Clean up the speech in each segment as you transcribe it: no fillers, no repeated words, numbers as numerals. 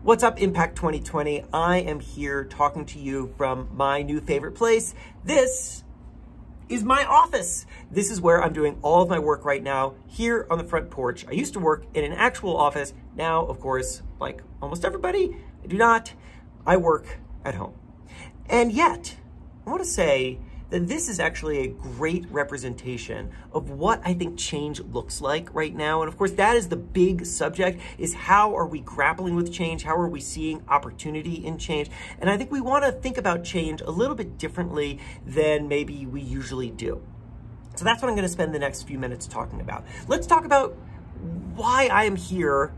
What's up, Impact 2020? I am here talking to you from my new favorite place. This is my office. This is where I'm doing all of my work right now, here on the front porch. I used to work in an actual office. Now, of course, like almost everybody, I do not. I work at home. And yet, I want to say that this is actually a great representation of what I think change looks like right now. And of course, that is the big subject, is how are we grappling with change? How are we seeing opportunity in change? And I think we want to think about change a little bit differently than maybe we usually do. So that's what I'm going to spend the next few minutes talking about. Let's talk about why I am here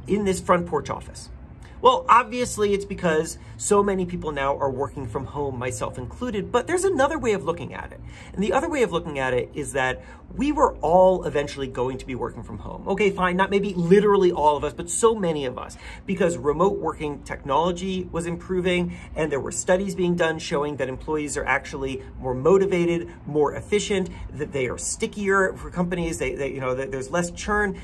in this front porch office. Well, obviously it's because so many people now are working from home, myself included, but there's another way of looking at it. And the other way of looking at it is that we were all eventually going to be working from home. Okay, fine, not maybe literally all of us, but so many of us, because remote working technology was improving and there were studies being done showing that employees are actually more motivated, more efficient, that they are stickier for companies, that there's less churn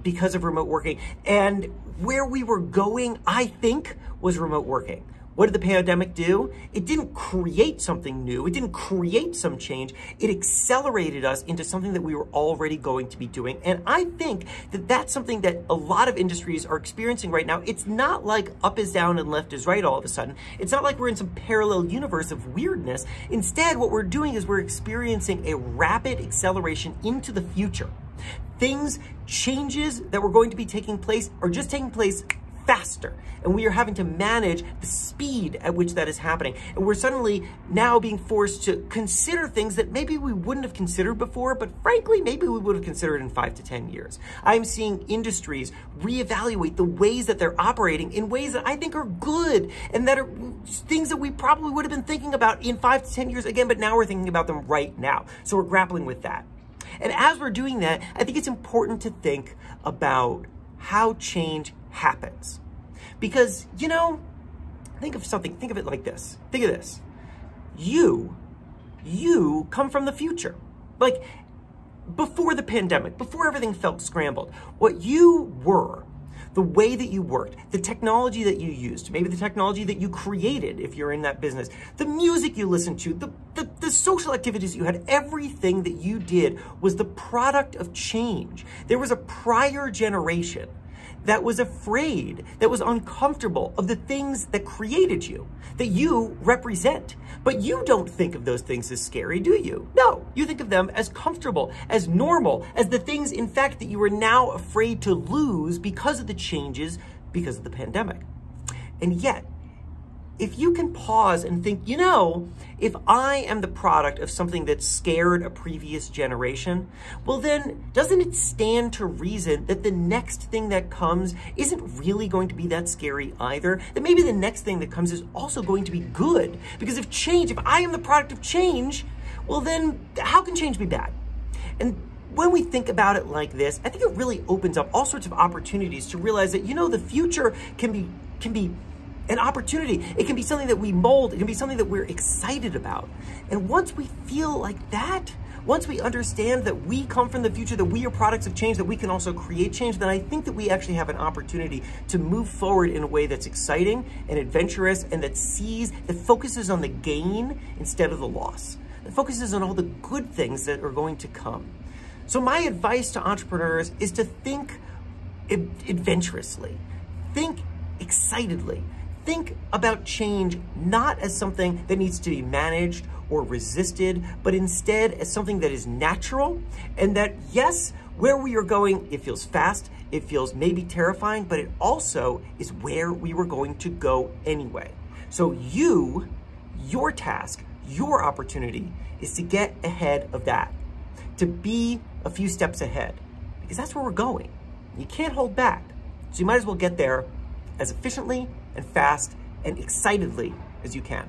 because of remote working. And where we were going, I think, was remote working. What did the pandemic do? It didn't create something new. It didn't create some change. It accelerated us into something that we were already going to be doing. And I think that that's something that a lot of industries are experiencing right now. It's not like up is down and left is right all of a sudden. It's not like we're in some parallel universe of weirdness. Instead, what we're doing is we're experiencing a rapid acceleration into the future. Changes that were going to be taking place are just taking place faster. And we are having to manage the speed at which that is happening. And we're suddenly now being forced to consider things that maybe we wouldn't have considered before, but frankly, maybe we would have considered in 5 to 10 years. I'm seeing industries reevaluate the ways that they're operating in ways that I think are good and that are things that we probably would have been thinking about in 5 to 10 years again, but now we're thinking about them right now. So we're grappling with that. And as we're doing that, I think it's important to think about how change happens. Because, think of it like this. Think of this. You come from the future. Like, before the pandemic, before everything felt scrambled, what you were, the way that you worked, the technology that you used, maybe the technology that you created if you're in that business, the music you listened to, the social activities you had, everything that you did was the product of change. There was a prior generation that was afraid, that was uncomfortable of the things that created you, that you represent. But you don't think of those things as scary, do you? No, you think of them as comfortable, as normal, as the things, in fact, that you are now afraid to lose because of the changes, because of the pandemic. And yet, if you can pause and think, if I am the product of something that scared a previous generation, well then, doesn't it stand to reason that the next thing that comes isn't really going to be that scary either? That maybe the next thing that comes is also going to be good. Because if I am the product of change, well then, how can change be bad? And when we think about it like this, I think it really opens up all sorts of opportunities to realize that, the future can be an opportunity. It can be something that we mold. It can be something that we're excited about. And once we feel like that, once we understand that we come from the future, that we are products of change, that we can also create change, then I think that we actually have an opportunity to move forward in a way that's exciting and adventurous and that focuses on the gain instead of the loss. That focuses on all the good things that are going to come. So my advice to entrepreneurs is to think adventurously, think excitedly. Think about change not as something that needs to be managed or resisted, but instead as something that is natural and that, yes, where we are going, it feels fast, it feels maybe terrifying, but it also is where we were going to go anyway. So your task, your opportunity is to get ahead of that, to be a few steps ahead, because that's where we're going. You can't hold back. So you might as well get there as efficiently and fast and excitedly as you can.